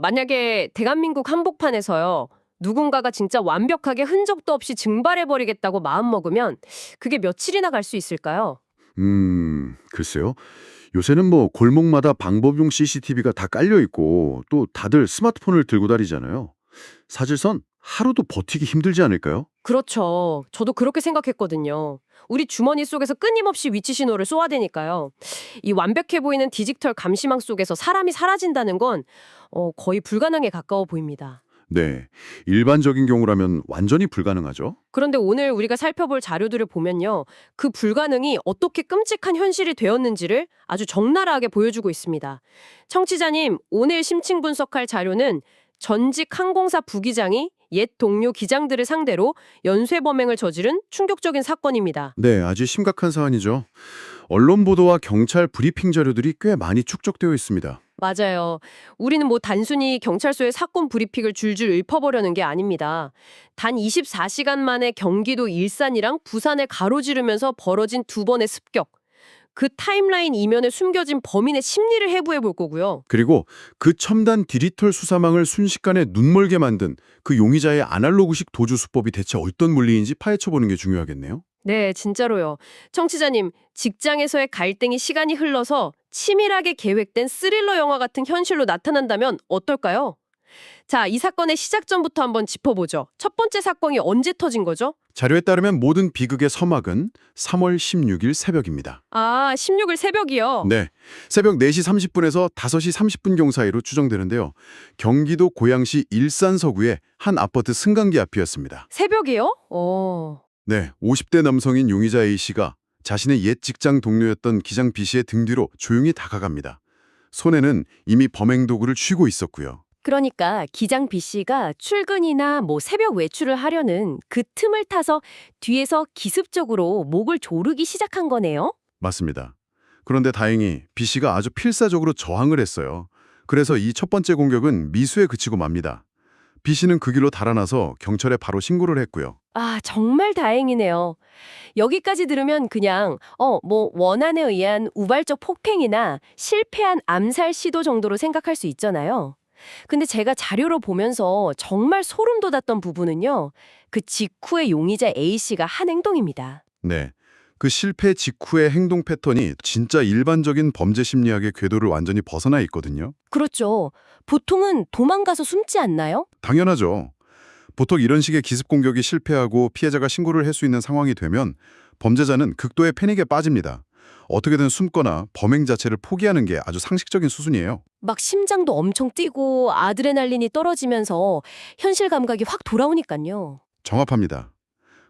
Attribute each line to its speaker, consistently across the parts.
Speaker 1: 만약에 대한민국 한복판에서요. 누군가가 진짜 완벽하게 흔적도 없이 증발해버리겠다고 마음먹으면 그게 며칠이나 갈 수 있을까요?
Speaker 2: 글쎄요. 요새는 뭐 골목마다 방법용 CCTV가 다 깔려 있고 또 다들 스마트폰을 들고 다니잖아요. 사실선 하루도 버티기 힘들지 않을까요?
Speaker 1: 그렇죠. 저도 그렇게 생각했거든요. 우리 주머니 속에서 끊임없이 위치 신호를 쏘아대니까요. 이 완벽해 보이는 디지털 감시망 속에서 사람이 사라진다는 건 거의 불가능에 가까워 보입니다.
Speaker 2: 네. 일반적인 경우라면 완전히 불가능하죠.
Speaker 1: 그런데 오늘 우리가 살펴볼 자료들을 보면요. 그 불가능이 어떻게 끔찍한 현실이 되었는지를 아주 적나라하게 보여주고 있습니다. 청취자님, 오늘 심층 분석할 자료는 전직 항공사 부기장이 옛 동료 기장들을 상대로 연쇄 범행을 저지른 충격적인 사건입니다.
Speaker 2: 네, 아주 심각한 사안이죠. 언론 보도와 경찰 브리핑 자료들이 꽤 많이 축적되어 있습니다.
Speaker 1: 맞아요. 우리는 뭐 단순히 경찰서의 사건 브리핑을 줄줄 읊어보려는 게 아닙니다. 단 24시간 만에 경기도 일산이랑 부산을 가로지르면서 벌어진 두 번의 습격. 그 타임라인 이면에 숨겨진 범인의 심리를 해부해 볼 거고요.
Speaker 2: 그리고 그 첨단 디지털 수사망을 순식간에 눈멀게 만든 그 용의자의 아날로그식 도주 수법이 대체 어떤 물리인지 파헤쳐보는 게 중요하겠네요.
Speaker 1: 네, 진짜로요. 청취자님, 직장에서의 갈등이 시간이 흘러서 치밀하게 계획된 스릴러 영화 같은 현실로 나타난다면 어떨까요? 자, 이 사건의 시작점부터 한번 짚어보죠. 첫 번째 사건이 언제 터진 거죠?
Speaker 2: 자료에 따르면 모든 비극의 서막은 3월 16일 새벽입니다.
Speaker 1: 아, 16일 새벽이요.
Speaker 2: 네, 새벽 4시 30분에서 5시 30분경 사이로 추정되는데요. 경기도 고양시 일산 서구의 한 아파트 승강기 앞이었습니다.
Speaker 1: 새벽이요?
Speaker 2: 네, 50대 남성인 용의자 A씨가 자신의 옛 직장 동료였던 기장 B씨의 등 뒤로 조용히 다가갑니다. 손에는 이미 범행 도구를 쥐고 있었고요.
Speaker 1: 그러니까 기장 B 씨가 출근이나 뭐 새벽 외출을 하려는 그 틈을 타서 뒤에서 기습적으로 목을 조르기 시작한 거네요.
Speaker 2: 맞습니다. 그런데 다행히 B씨가 아주 필사적으로 저항을 했어요. 그래서 이 첫 번째 공격은 미수에 그치고 맙니다. B씨는 그 길로 달아나서 경찰에 바로 신고를 했고요.
Speaker 1: 아, 정말 다행이네요. 여기까지 들으면 그냥 뭐 원한에 의한 우발적 폭행이나 실패한 암살 시도 정도로 생각할 수 있잖아요. 근데 제가 자료로 보면서 정말 소름 돋았던 부분은요. 그 직후에 용의자 A씨가 한 행동입니다.
Speaker 2: 네. 그 실패 직후의 행동 패턴이 진짜 일반적인 범죄 심리학의 궤도를 완전히 벗어나 있거든요.
Speaker 1: 그렇죠. 보통은 도망가서 숨지 않나요?
Speaker 2: 당연하죠. 보통 이런 식의 기습 공격이 실패하고 피해자가 신고를 할 수 있는 상황이 되면 범죄자는 극도의 패닉에 빠집니다. 어떻게든 숨거나 범행 자체를 포기하는 게 아주 상식적인 수순이에요.
Speaker 1: 막 심장도 엄청 뛰고 아드레날린이 떨어지면서 현실 감각이 확 돌아오니까요.
Speaker 2: 정확합니다.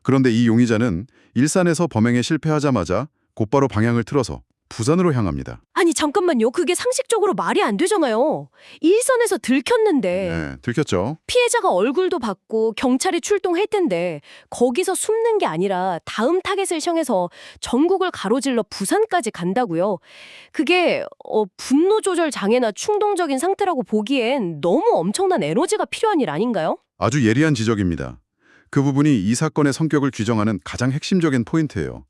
Speaker 2: 그런데 이 용의자는 일산에서 범행에 실패하자마자 곧바로 방향을 틀어서 부산으로 향합니다.
Speaker 1: 아니 잠깐만요. 그게 상식적으로 말이 안 되잖아요. 일선에서 들켰는데
Speaker 2: 네, 들켰죠?
Speaker 1: 피해자가 얼굴도 봤고 경찰이 출동할 텐데 거기서 숨는 게 아니라 다음 타겟을 향해서 전국을 가로질러 부산까지 간다고요. 그게 분노 조절 장애나 충동적인 상태라고 보기엔 너무 엄청난 에너지가 필요한 일 아닌가요?
Speaker 2: 아주 예리한 지적입니다. 그 부분이 이 사건의 성격을 규정하는 가장 핵심적인 포인트예요.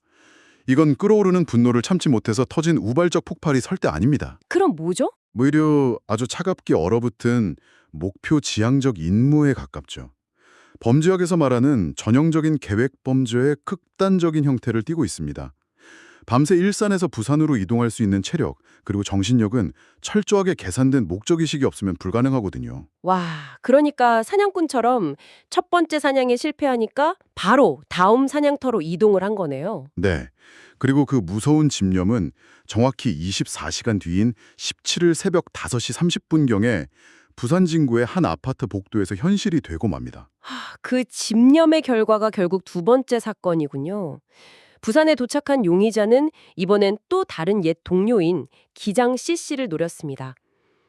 Speaker 2: 이건 끓어오르는 분노를 참지 못해서 터진 우발적 폭발이 설대 아닙니다.
Speaker 1: 그럼 뭐죠?
Speaker 2: 오히려 아주 차갑게 얼어붙은 목표 지향적 임무에 가깝죠. 범죄학에서 말하는 전형적인 계획 범죄의 극단적인 형태를 띠고 있습니다. 밤새 일산에서 부산으로 이동할 수 있는 체력, 그리고 정신력은 철저하게 계산된 목적의식이 없으면 불가능하거든요.
Speaker 1: 와, 그러니까 사냥꾼처럼 첫 번째 사냥에 실패하니까 바로 다음 사냥터로 이동을 한 거네요.
Speaker 2: 네. 그리고 그 무서운 집념은 정확히 24시간 뒤인 17일 새벽 5시 30분경에 부산 진구의 한 아파트 복도에서 현실이 되고 맙니다.
Speaker 1: 그 집념의 결과가 결국 두 번째 사건이군요. 부산에 도착한 용의자는 이번엔 또 다른 옛 동료인 기장 C씨를 노렸습니다.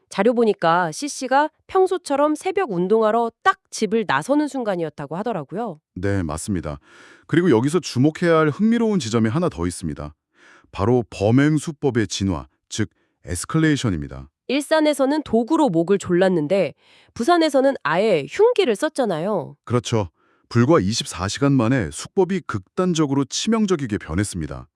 Speaker 1: 자료 보니까 C씨가 평소처럼 새벽 운동하러 딱 집을 나서는 순간이었다고 하더라고요.
Speaker 2: 네, 맞습니다. 그리고 여기서 주목해야 할 흥미로운 지점이 하나 더 있습니다. 바로 범행 수법의 진화, 즉 에스컬레이션입니다.
Speaker 1: 일산에서는 도구로 목을 졸랐는데 부산에서는 아예 흉기를 썼잖아요.
Speaker 2: 그렇죠. 불과 24시간 만에 수법이 극단적으로 치명적이게 변했습니다.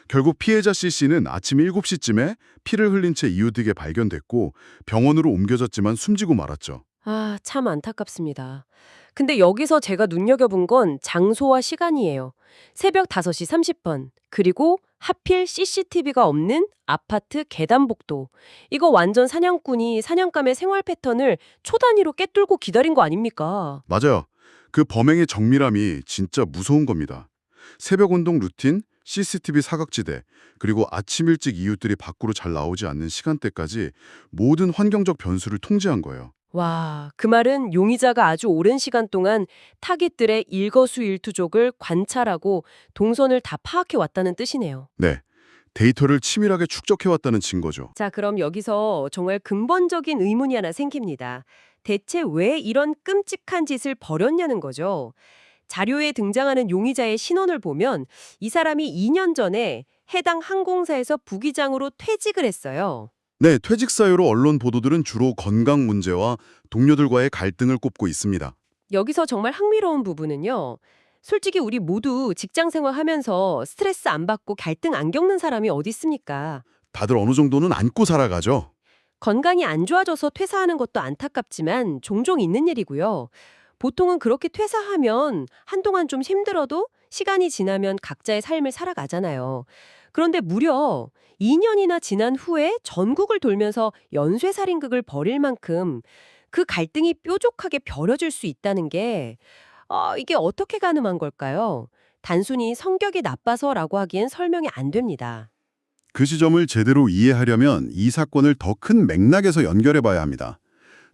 Speaker 2: 결국 피해자 C씨는 아침 7시쯤에 피를 흘린 채 이웃에게 발견됐고 병원으로 옮겨졌지만 숨지고 말았죠.
Speaker 1: 아, 참 안타깝습니다. 근데 여기서 제가 눈여겨본 건 장소와 시간이에요. 새벽 5시 30분. 그리고 하필 CCTV가 없는 아파트 계단복도. 이거 완전 사냥꾼이 사냥감의 생활 패턴을 초 단위로 꿰뚫고 기다린 거 아닙니까?
Speaker 2: 맞아요. 그 범행의 정밀함이 진짜 무서운 겁니다. 새벽 운동 루틴, CCTV 사각지대, 그리고 아침 일찍 이웃들이 밖으로 잘 나오지 않는 시간대까지 모든 환경적 변수를 통제한 거예요.
Speaker 1: 와, 그 말은 용의자가 아주 오랜 시간 동안 타깃들의 일거수일투족을 관찰하고 동선을 다 파악해 왔다는 뜻이네요.
Speaker 2: 네, 데이터를 치밀하게 축적해왔다는 증거죠.
Speaker 1: 자, 그럼 여기서 정말 근본적인 의문이 하나 생깁니다. 대체 왜 이런 끔찍한 짓을 벌였냐는 거죠. 자료에 등장하는 용의자의 신원을 보면 이 사람이 2년 전에 해당 항공사에서 부기장으로 퇴직을 했어요.
Speaker 2: 네, 퇴직 사유로 언론 보도들은 주로 건강 문제와 동료들과의 갈등을 꼽고 있습니다.
Speaker 1: 여기서 정말 흥미로운 부분은요. 솔직히 우리 모두 직장 생활하면서 스트레스 안 받고 갈등 안 겪는 사람이 어디 있습니까?
Speaker 2: 다들 어느 정도는 안고 살아가죠.
Speaker 1: 건강이 안 좋아져서 퇴사하는 것도 안타깝지만 종종 있는 일이고요. 보통은 그렇게 퇴사하면 한동안 좀 힘들어도 시간이 지나면 각자의 삶을 살아가잖아요. 그런데 무려 2년이나 지난 후에 전국을 돌면서 연쇄살인극을 벌일 만큼 그 갈등이 뾰족하게 벼려질 수 있다는 게 이게 어떻게 가능한 걸까요? 단순히 성격이 나빠서라고 하기엔 설명이 안 됩니다.
Speaker 2: 그 지점을 제대로 이해하려면 이 사건을 더 큰 맥락에서 연결해 봐야 합니다.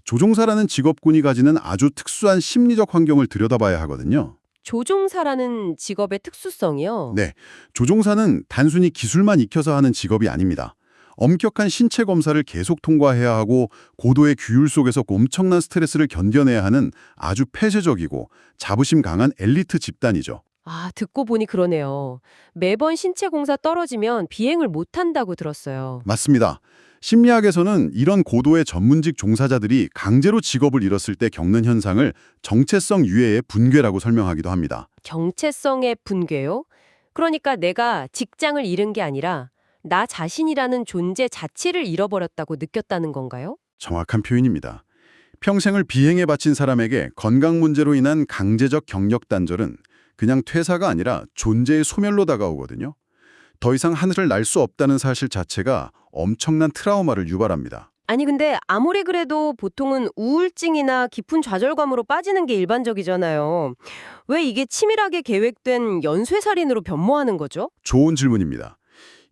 Speaker 2: 조종사라는 직업군이 가지는 아주 특수한 심리적 환경을 들여다봐야 하거든요.
Speaker 1: 조종사라는 직업의 특수성이요.
Speaker 2: 네, 조종사는 단순히 기술만 익혀서 하는 직업이 아닙니다. 엄격한 신체 검사를 계속 통과해야 하고 고도의 규율 속에서 엄청난 스트레스를 견뎌내야 하는 아주 폐쇄적이고 자부심 강한 엘리트 집단이죠.
Speaker 1: 아, 듣고 보니 그러네요. 매번 신체 공사 떨어지면 비행을 못 한다고 들었어요.
Speaker 2: 맞습니다. 심리학에서는 이런 고도의 전문직 종사자들이 강제로 직업을 잃었을 때 겪는 현상을 정체성 유해의 붕괴라고 설명하기도 합니다.
Speaker 1: 정체성의 붕괴요? 그러니까 내가 직장을 잃은 게 아니라 나 자신이라는 존재 자체를 잃어버렸다고 느꼈다는 건가요?
Speaker 2: 정확한 표현입니다. 평생을 비행에 바친 사람에게 건강 문제로 인한 강제적 경력 단절은 그냥 퇴사가 아니라 존재의 소멸로 다가오거든요. 더 이상 하늘을 날 수 없다는 사실 자체가 엄청난 트라우마를 유발합니다.
Speaker 1: 아니 근데 아무리 그래도 보통은 우울증이나 깊은 좌절감으로 빠지는 게 일반적이잖아요. 왜 이게 치밀하게 계획된 연쇄살인으로 변모하는 거죠?
Speaker 2: 좋은 질문입니다.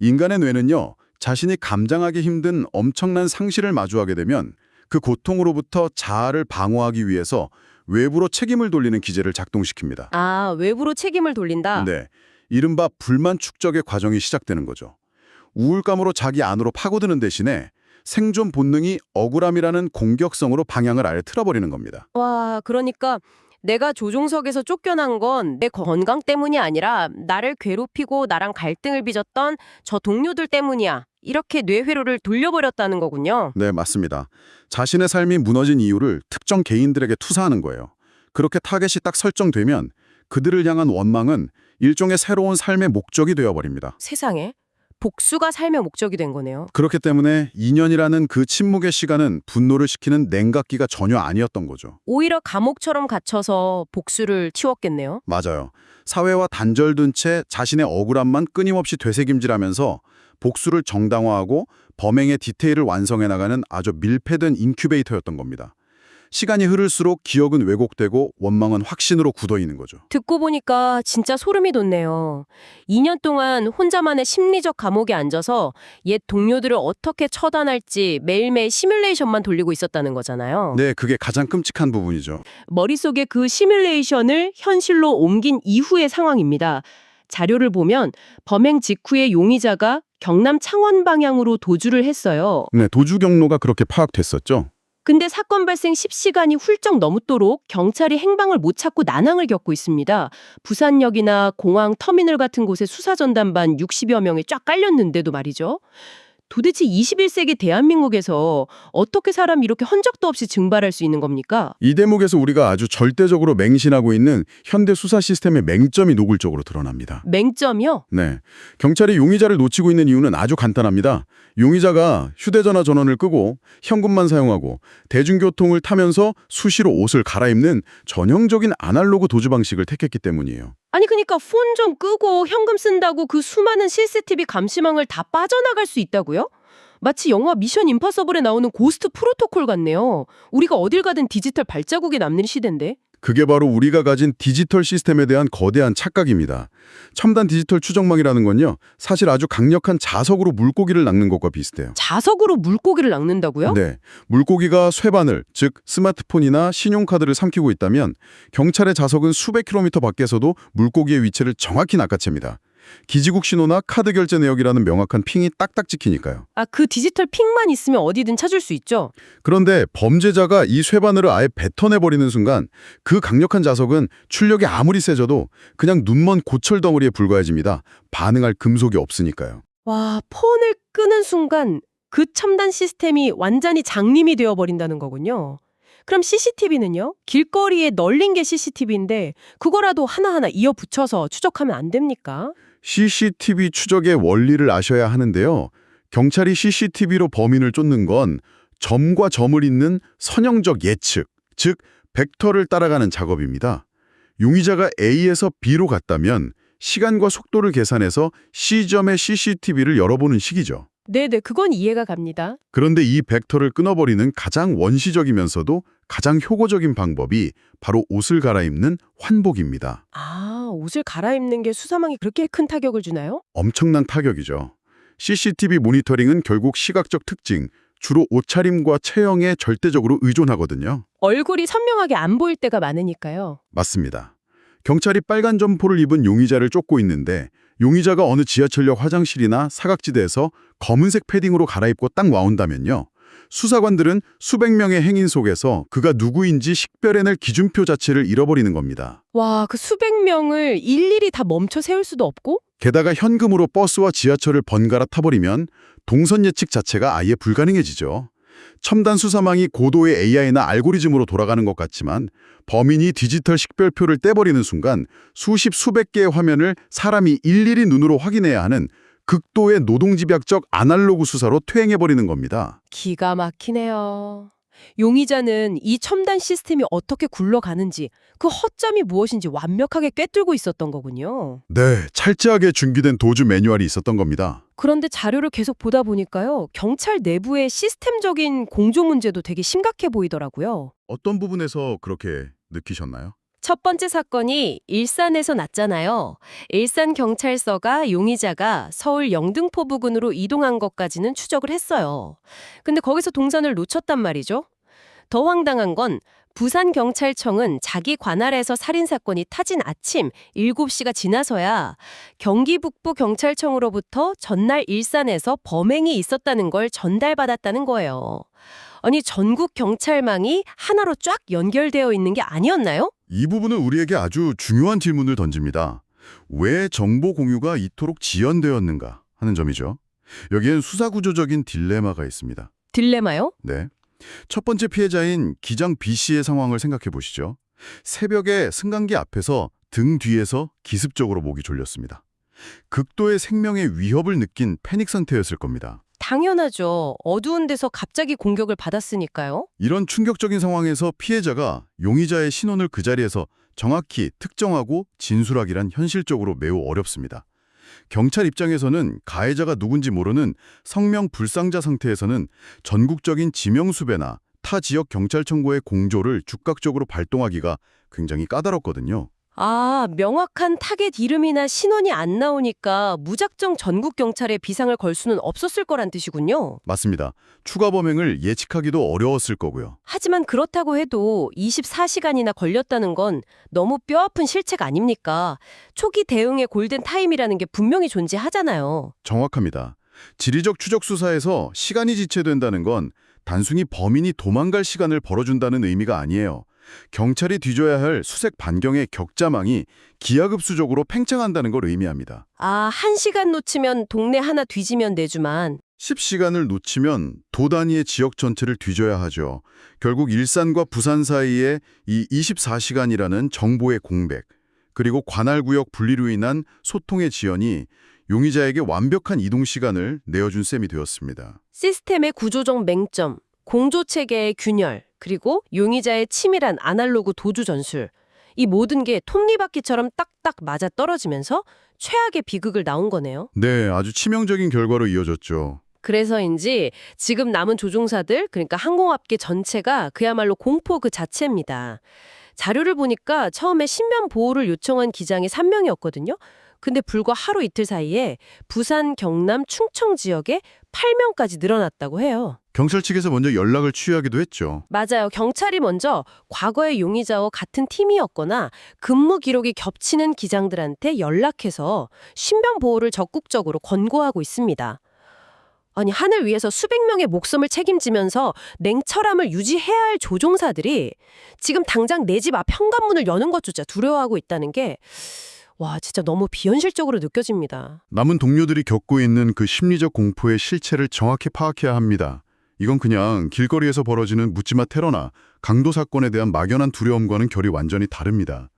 Speaker 2: 인간의 뇌는요, 자신이 감당하기 힘든 엄청난 상실을 마주하게 되면 그 고통으로부터 자아를 방어하기 위해서 외부로 책임을 돌리는 기제를 작동시킵니다.
Speaker 1: 아, 외부로 책임을 돌린다?
Speaker 2: 네, 이른바 불만 축적의 과정이 시작되는 거죠. 우울감으로 자기 안으로 파고드는 대신에 생존 본능이 억울함이라는 공격성으로 방향을 아예 틀어버리는 겁니다.
Speaker 1: 와, 그러니까 내가 조종석에서 쫓겨난 건 내 건강 때문이 아니라 나를 괴롭히고 나랑 갈등을 빚었던 저 동료들 때문이야. 이렇게 뇌회로를 돌려버렸다는 거군요.
Speaker 2: 네, 맞습니다. 자신의 삶이 무너진 이유를 특정 개인들에게 투사하는 거예요. 그렇게 타겟이 딱 설정되면 그들을 향한 원망은 일종의 새로운 삶의 목적이 되어버립니다.
Speaker 1: 세상에. 복수가 삶의 목적이 된 거네요.
Speaker 2: 그렇기 때문에 2년이라는 그 침묵의 시간은 분노를 식히는 냉각기가 전혀 아니었던 거죠.
Speaker 1: 오히려 감옥처럼 갇혀서 복수를 치웠겠네요.
Speaker 2: 맞아요. 사회와 단절된 채 자신의 억울함만 끊임없이 되새김질하면서 복수를 정당화하고 범행의 디테일을 완성해 나가는 아주 밀폐된 인큐베이터였던 겁니다. 시간이 흐를수록 기억은 왜곡되고 원망은 확신으로 굳어있는 거죠.
Speaker 1: 듣고 보니까 진짜 소름이 돋네요. 2년 동안 혼자만의 심리적 감옥에 앉아서 옛 동료들을 어떻게 처단할지 매일매일 시뮬레이션만 돌리고 있었다는 거잖아요.
Speaker 2: 네, 그게 가장 끔찍한 부분이죠.
Speaker 1: 머릿속에 그 시뮬레이션을 현실로 옮긴 이후의 상황입니다. 자료를 보면 범행 직후에 용의자가 경남 창원 방향으로 도주를 했어요.
Speaker 2: 네, 도주 경로가 그렇게 파악됐었죠.
Speaker 1: 근데 사건 발생 10시간이 훌쩍 넘도록 경찰이 행방을 못 찾고 난항을 겪고 있습니다. 부산역이나 공항 터미널 같은 곳에 수사전담반 60여 명이 쫙 깔렸는데도 말이죠. 도대체 21세기 대한민국에서 어떻게 사람이 이렇게 흔적도 없이 증발할 수 있는 겁니까?
Speaker 2: 이 대목에서 우리가 아주 절대적으로 맹신하고 있는 현대 수사 시스템의 맹점이 노골적으로 드러납니다.
Speaker 1: 맹점이요?
Speaker 2: 네, 경찰이 용의자를 놓치고 있는 이유는 아주 간단합니다. 용의자가 휴대전화 전원을 끄고 현금만 사용하고 대중교통을 타면서 수시로 옷을 갈아입는 전형적인 아날로그 도주 방식을 택했기 때문이에요.
Speaker 1: 아니 그러니까 폰 좀 끄고 현금 쓴다고 그 수많은 CCTV 감시망을 다 빠져나갈 수 있다고요? 마치 영화 미션 임파서블에 나오는 고스트 프로토콜 같네요. 우리가 어딜 가든 디지털 발자국이 남는 시대인데.
Speaker 2: 그게 바로 우리가 가진 디지털 시스템에 대한 거대한 착각입니다. 첨단 디지털 추적망이라는 건요, 사실 아주 강력한 자석으로 물고기를 낚는 것과 비슷해요.
Speaker 1: 자석으로 물고기를 낚는다고요?
Speaker 2: 네, 물고기가 쇠바늘, 즉 스마트폰이나 신용카드를 삼키고 있다면 경찰의 자석은 수백 킬로미터 밖에서도 물고기의 위치를 정확히 낚아챕니다. 기지국 신호나 카드 결제 내역이라는 명확한 핑이 딱딱 찍히니까요.
Speaker 1: 아, 그 디지털 핑만 있으면 어디든 찾을 수 있죠?
Speaker 2: 그런데 범죄자가 이 쇠바늘을 아예 뱉어내버리는 순간 그 강력한 자석은 출력이 아무리 세져도 그냥 눈먼 고철 덩어리에 불과해집니다. 반응할 금속이 없으니까요.
Speaker 1: 와, 폰을 끄는 순간 그 첨단 시스템이 완전히 장님이 되어버린다는 거군요. 그럼 CCTV는요? 길거리에 널린 게 CCTV인데 그거라도 하나하나 이어 붙여서 추적하면 안 됩니까?
Speaker 2: CCTV 추적의 원리를 아셔야 하는데요. 경찰이 CCTV로 범인을 쫓는 건 점과 점을 잇는 선형적 예측, 즉 벡터를 따라가는 작업입니다. 용의자가 A에서 B로 갔다면 시간과 속도를 계산해서 C점의 CCTV를 열어보는 식이죠.
Speaker 1: 네네, 그건 이해가 갑니다.
Speaker 2: 그런데 이 벡터를 끊어버리는 가장 원시적이면서도 가장 효과적인 방법이 바로 옷을 갈아입는 환복입니다.
Speaker 1: 아, 옷을 갈아입는 게 수사망에 그렇게 큰 타격을 주나요?
Speaker 2: 엄청난 타격이죠. CCTV 모니터링은 결국 시각적 특징, 주로 옷차림과 체형에 절대적으로 의존하거든요.
Speaker 1: 얼굴이 선명하게 안 보일 때가 많으니까요.
Speaker 2: 맞습니다. 경찰이 빨간 점포를 입은 용의자를 쫓고 있는데 용의자가 어느 지하철역 화장실이나 사각지대에서 검은색 패딩으로 갈아입고 딱 나온다면요. 수사관들은 수백 명의 행인 속에서 그가 누구인지 식별해낼 기준표 자체를 잃어버리는 겁니다.
Speaker 1: 와, 그 수백 명을 일일이 다 멈춰 세울 수도 없고?
Speaker 2: 게다가 현금으로 버스와 지하철을 번갈아 타버리면 동선 예측 자체가 아예 불가능해지죠. 첨단 수사망이 고도의 AI나 알고리즘으로 돌아가는 것 같지만 범인이 디지털 식별표를 떼버리는 순간 수십 수백 개의 화면을 사람이 일일이 눈으로 확인해야 하는 극도의 노동집약적 아날로그 수사로 퇴행해버리는 겁니다.
Speaker 1: 기가 막히네요. 용의자는 이 첨단 시스템이 어떻게 굴러가는지, 그 허점이 무엇인지 완벽하게 꿰뚫고 있었던 거군요.
Speaker 2: 네, 찰지하게 준비된 도주 매뉴얼이 있었던 겁니다.
Speaker 1: 그런데 자료를 계속 보다 보니까요, 경찰 내부의 시스템적인 공조 문제도 되게 심각해 보이더라고요.
Speaker 2: 어떤 부분에서 그렇게 느끼셨나요?
Speaker 1: 첫 번째 사건이 일산에서 났잖아요. 일산경찰서가 용의자가 서울 영등포 부근으로 이동한 것까지는 추적을 했어요. 근데 거기서 동선을 놓쳤단 말이죠. 더 황당한 건 부산경찰청은 자기 관할에서 살인사건이 터진 아침 7시가 지나서야 경기 북부 경찰청으로부터 전날 일산에서 범행이 있었다는 걸 전달받았다는 거예요. 아니, 전국 경찰망이 하나로 쫙 연결되어 있는 게 아니었나요?
Speaker 2: 이 부분은 우리에게 아주 중요한 질문을 던집니다. 왜 정보 공유가 이토록 지연되었는가 하는 점이죠. 여기엔 수사구조적인 딜레마가 있습니다.
Speaker 1: 딜레마요?
Speaker 2: 네. 첫 번째 피해자인 기장 B씨의 상황을 생각해 보시죠. 새벽에 승강기 앞에서 등 뒤에서 기습적으로 목이 졸렸습니다. 극도의 생명의 위협을 느낀 패닉 상태였을 겁니다.
Speaker 1: 당연하죠. 어두운 데서 갑자기 공격을 받았으니까요.
Speaker 2: 이런 충격적인 상황에서 피해자가 용의자의 신원을 그 자리에서 정확히 특정하고 진술하기란 현실적으로 매우 어렵습니다. 경찰 입장에서는 가해자가 누군지 모르는 성명 불상자 상태에서는 전국적인 지명수배나 타 지역 경찰청구의 공조를 즉각적으로 발동하기가 굉장히 까다롭거든요.
Speaker 1: 아, 명확한 타겟 이름이나 신원이 안 나오니까 무작정 전국 경찰에 비상을 걸 수는 없었을 거란 뜻이군요.
Speaker 2: 맞습니다. 추가 범행을 예측하기도 어려웠을 거고요.
Speaker 1: 하지만 그렇다고 해도 24시간이나 걸렸다는 건 너무 뼈아픈 실책 아닙니까? 초기 대응의 골든타임이라는 게 분명히 존재하잖아요.
Speaker 2: 정확합니다. 지리적 추적 수사에서 시간이 지체된다는 건 단순히 범인이 도망갈 시간을 벌어준다는 의미가 아니에요. 경찰이 뒤져야 할 수색 반경의 격자망이 기하급수적으로 팽창한다는 걸 의미합니다.
Speaker 1: 아, 1시간 놓치면 동네 하나 뒤지면 내주만
Speaker 2: 10시간을 놓치면 도 단위의 지역 전체를 뒤져야 하죠. 결국 일산과 부산 사이에 이 24시간이라는 정보의 공백, 그리고 관할구역 분리로 인한 소통의 지연이 용의자에게 완벽한 이동 시간을 내어준 셈이 되었습니다.
Speaker 1: 시스템의 구조적 맹점, 공조체계의 균열, 그리고 용의자의 치밀한 아날로그 도주 전술. 이 모든 게 톱니바퀴처럼 딱딱 맞아 떨어지면서 최악의 비극을 낳은 거네요.
Speaker 2: 네, 아주 치명적인 결과로 이어졌죠.
Speaker 1: 그래서인지 지금 남은 조종사들, 그러니까 항공업계 전체가 그야말로 공포 그 자체입니다. 자료를 보니까 처음에 신변 보호를 요청한 기장이 3명이었거든요. 근데 불과 하루 이틀 사이에 부산, 경남, 충청 지역에 8명까지 늘어났다고 해요.
Speaker 2: 경찰 측에서 먼저 연락을 취하기도 했죠.
Speaker 1: 맞아요. 경찰이 먼저 과거의 용의자와 같은 팀이었거나 근무 기록이 겹치는 기장들한테 연락해서 신변 보호를 적극적으로 권고하고 있습니다. 아니, 하늘 위에서 수백 명의 목숨을 책임지면서 냉철함을 유지해야 할 조종사들이 지금 당장 내 집 앞 현관문을 여는 것조차 두려워하고 있다는 게 와, 진짜 너무 비현실적으로 느껴집니다.
Speaker 2: 남은 동료들이 겪고 있는 그 심리적 공포의 실체를 정확히 파악해야 합니다. 이건 그냥 길거리에서 벌어지는 묻지마 테러나 강도 사건에 대한 막연한 두려움과는 결이 완전히 다릅니다.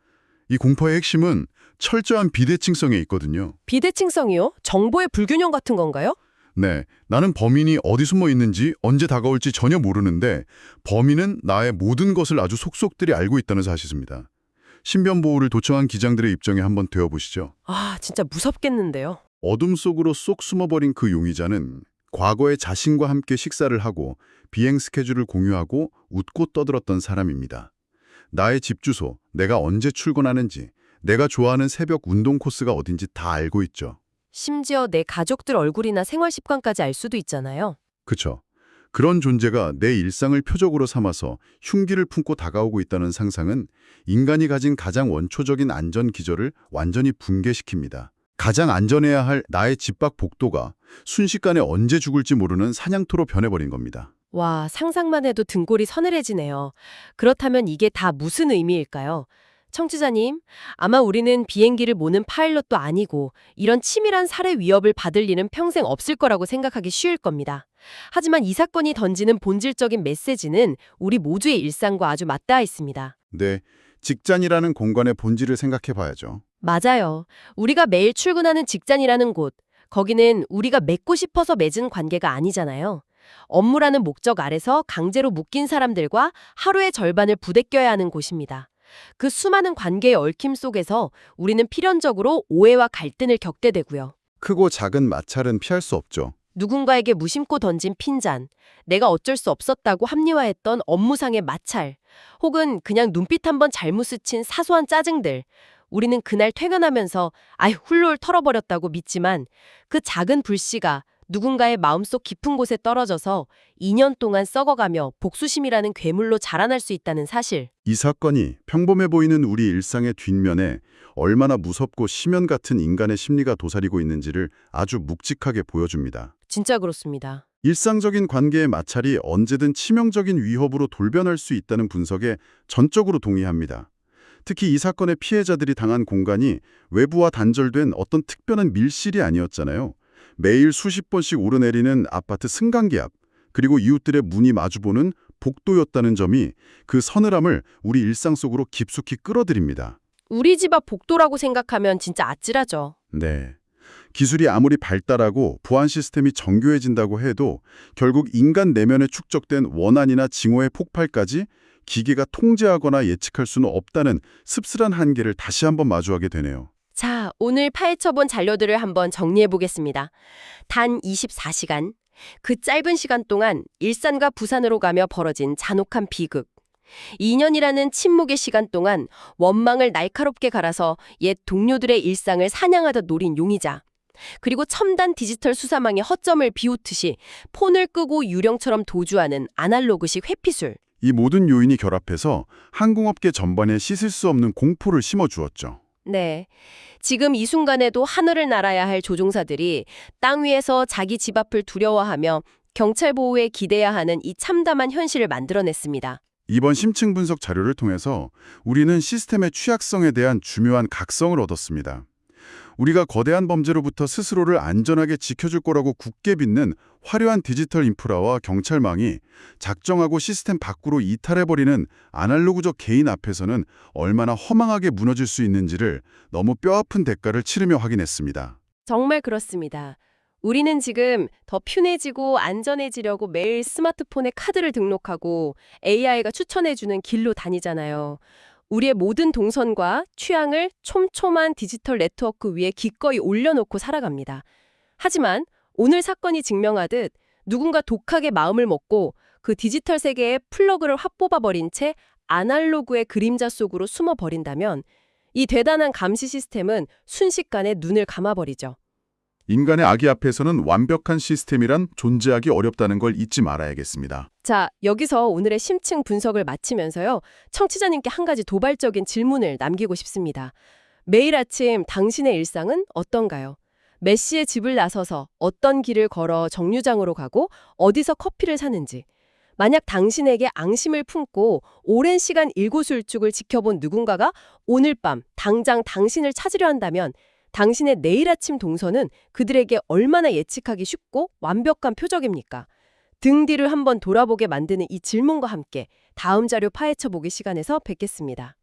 Speaker 2: 이 공포의 핵심은 철저한 비대칭성에 있거든요.
Speaker 1: 비대칭성이요? 정보의 불균형 같은 건가요?
Speaker 2: 네, 나는 범인이 어디 숨어 있는지 언제 다가올지 전혀 모르는데 범인은 나의 모든 것을 아주 속속들이 알고 있다는 사실입니다. 신변보호를 도청한 기장들의 입장에 한번 되어보시죠.
Speaker 1: 아, 진짜 무섭겠는데요.
Speaker 2: 어둠 속으로 쏙 숨어버린 그 용의자는 과거에 자신과 함께 식사를 하고 비행 스케줄을 공유하고 웃고 떠들었던 사람입니다. 나의 집 주소, 내가 언제 출근하는지, 내가 좋아하는 새벽 운동 코스가 어딘지 다 알고 있죠.
Speaker 1: 심지어 내 가족들 얼굴이나 생활 습관까지 알 수도 있잖아요.
Speaker 2: 그쵸? 그런 존재가 내 일상을 표적으로 삼아서 흉기를 품고 다가오고 있다는 상상은 인간이 가진 가장 원초적인 안전 기절을 완전히 붕괴시킵니다. 가장 안전해야 할 나의 집 밖 복도가 순식간에 언제 죽을지 모르는 사냥터로 변해버린 겁니다.
Speaker 1: 와, 상상만 해도 등골이 서늘해지네요. 그렇다면 이게 다 무슨 의미일까요? 청취자님, 아마 우리는 비행기를 모는 파일럿도 아니고 이런 치밀한 살해 위협을 받을 일은 평생 없을 거라고 생각하기 쉬울 겁니다. 하지만 이 사건이 던지는 본질적인 메시지는 우리 모두의 일상과 아주 맞닿아 있습니다.
Speaker 2: 네, 직장이라는 공간의 본질을 생각해 봐야죠.
Speaker 1: 맞아요. 우리가 매일 출근하는 직장이라는 곳, 거기는 우리가 맺고 싶어서 맺은 관계가 아니잖아요. 업무라는 목적 아래서 강제로 묶인 사람들과 하루의 절반을 부대껴야 하는 곳입니다. 그 수많은 관계의 얽힘 속에서 우리는 필연적으로 오해와 갈등을 겪게 되고요.
Speaker 2: 크고 작은 마찰은 피할 수 없죠.
Speaker 1: 누군가에게 무심코 던진 핀잔, 내가 어쩔 수 없었다고 합리화했던 업무상의 마찰, 혹은 그냥 눈빛 한번 잘못 스친 사소한 짜증들. 우리는 그날 퇴근하면서 아이 훌훌 털어버렸다고 믿지만 그 작은 불씨가 누군가의 마음속 깊은 곳에 떨어져서 2년 동안 썩어가며 복수심이라는 괴물로 자라날 수 있다는 사실.
Speaker 2: 이 사건이 평범해 보이는 우리 일상의 뒷면에 얼마나 무섭고 심연 같은 인간의 심리가 도사리고 있는지를 아주 묵직하게 보여줍니다.
Speaker 1: 진짜 그렇습니다.
Speaker 2: 일상적인 관계의 마찰이 언제든 치명적인 위협으로 돌변할 수 있다는 분석에 전적으로 동의합니다. 특히 이 사건의 피해자들이 당한 공간이 외부와 단절된 어떤 특별한 밀실이 아니었잖아요. 매일 수십 번씩 오르내리는 아파트 승강기 앞, 그리고 이웃들의 문이 마주보는 복도였다는 점이 그 서늘함을 우리 일상 속으로 깊숙이 끌어들입니다.
Speaker 1: 우리 집 앞 복도라고 생각하면 진짜 아찔하죠.
Speaker 2: 네. 기술이 아무리 발달하고 보안 시스템이 정교해진다고 해도 결국 인간 내면에 축적된 원한이나 징후의 폭발까지 기계가 통제하거나 예측할 수는 없다는 씁쓸한 한계를 다시 한번 마주하게 되네요.
Speaker 1: 자, 오늘 파헤쳐본 자료들을 한번 정리해보겠습니다. 단 24시간, 그 짧은 시간 동안 일산과 부산으로 가며 벌어진 잔혹한 비극. 2년이라는 침묵의 시간 동안 원망을 날카롭게 갈아서 옛 동료들의 일상을 사냥하듯 노린 용의자. 그리고 첨단 디지털 수사망의 허점을 비웃듯이 폰을 끄고 유령처럼 도주하는 아날로그식 회피술.
Speaker 2: 이 모든 요인이 결합해서 항공업계 전반에 씻을 수 없는 공포를 심어주었죠.
Speaker 1: 네. 지금 이 순간에도 하늘을 날아야 할 조종사들이 땅 위에서 자기 집 앞을 두려워하며 경찰 보호에 기대야 하는 이 참담한 현실을 만들어냈습니다.
Speaker 2: 이번 심층 분석 자료를 통해서 우리는 시스템의 취약성에 대한 중요한 각성을 얻었습니다. 우리가 거대한 범죄로부터 스스로를 안전하게 지켜줄 거라고 굳게 믿는 화려한 디지털 인프라와 경찰망이 작정하고 시스템 밖으로 이탈해버리는 아날로그적 개인 앞에서는 얼마나 허망하게 무너질 수 있는지를 너무 뼈아픈 대가를 치르며 확인했습니다.
Speaker 1: 정말 그렇습니다. 우리는 지금 더 편해지고 안전해지려고 매일 스마트폰에 카드를 등록하고 AI가 추천해주는 길로 다니잖아요. 우리의 모든 동선과 취향을 촘촘한 디지털 네트워크 위에 기꺼이 올려놓고 살아갑니다. 하지만 오늘 사건이 증명하듯 누군가 독하게 마음을 먹고 그 디지털 세계에 플러그를 확 뽑아버린 채 아날로그의 그림자 속으로 숨어버린다면 이 대단한 감시 시스템은 순식간에 눈을 감아버리죠.
Speaker 2: 인간의 악의 앞에서는 완벽한 시스템이란 존재하기 어렵다는 걸 잊지 말아야겠습니다.
Speaker 1: 자, 여기서 오늘의 심층 분석을 마치면서요. 청취자님께 한 가지 도발적인 질문을 남기고 싶습니다. 매일 아침 당신의 일상은 어떤가요? 몇 시에 집을 나서서 어떤 길을 걸어 정류장으로 가고 어디서 커피를 사는지. 만약 당신에게 앙심을 품고 오랜 시간 일거수일투족을 지켜본 누군가가 오늘 밤 당장 당신을 찾으려 한다면 당신의 내일 아침 동선은 그들에게 얼마나 예측하기 쉽고 완벽한 표적입니까? 등 뒤를 한번 돌아보게 만드는 이 질문과 함께 다음 자료 파헤쳐 보기 시간에서 뵙겠습니다.